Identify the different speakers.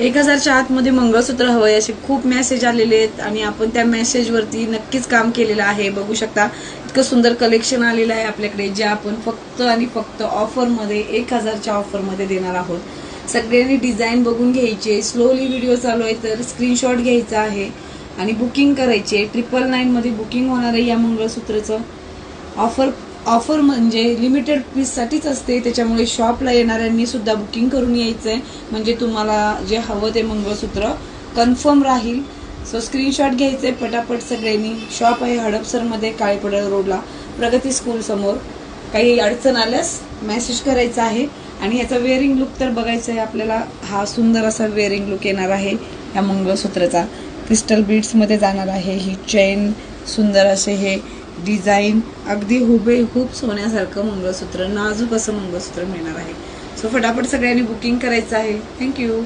Speaker 1: 1000च्या आतमध्ये मंगळसूत्र हवंय असे खूप मेसेज आलेले आहेत आणि आपण त्या मेसेजवरती नक्कीच काम केलेलं आहे. बघू शकता इतकं सुंदर कलेक्शन आलेलं आहे आपल्याकडे, जे आपण फक्त आणि फक्त ऑफरमध्ये 1000च्या ऑफरमध्ये देणार आहोत. सगळ्यांनी डिझाईन बघून घ्यायचे. स्लोली व्हिडिओ चालू आहे तर स्क्रीनशॉट घ्यायचा आहे आणि बुकिंग करायचे. 999 मध्ये बुकिंग होणार आहे या मंगळसूत्राचं. ऑफर म्हणजे लिमिटेड पीससाठीच असते, त्याच्यामुळे शॉपला येणाऱ्यांनी सुद्धा बुकिंग करून यायचंय, म्हणजे तुम्हाला जे हवं ते मंगळसूत्र कन्फर्म राहील. सो स्क्रीनशॉट घ्यायचे पटापट सगळ्यांनी. शॉप आहे हडपसरमध्ये, काळेपडळ रोडला, प्रगती स्कूल समोर. काही अडचण आल्यास मेसेज करायचा आहे. आणि याचा वेअरिंग लुक तर बघायचा आहे आपल्याला. हा सुंदर असा वेअरिंग लुक येणार आहे या मंगळसूत्राचा. क्रिस्टल बीड्समध्ये जाणार आहे ही चेन. सुंदर असे हे डिझाईन, अगदी हुबेहूब सोन्यासारखं मंगळसूत्र, नाजूक असं मंगळसूत्र मिळणार आहे. सो फटाफट सगळ्यांनी बुकिंग करायचं आहे. थँक्यू.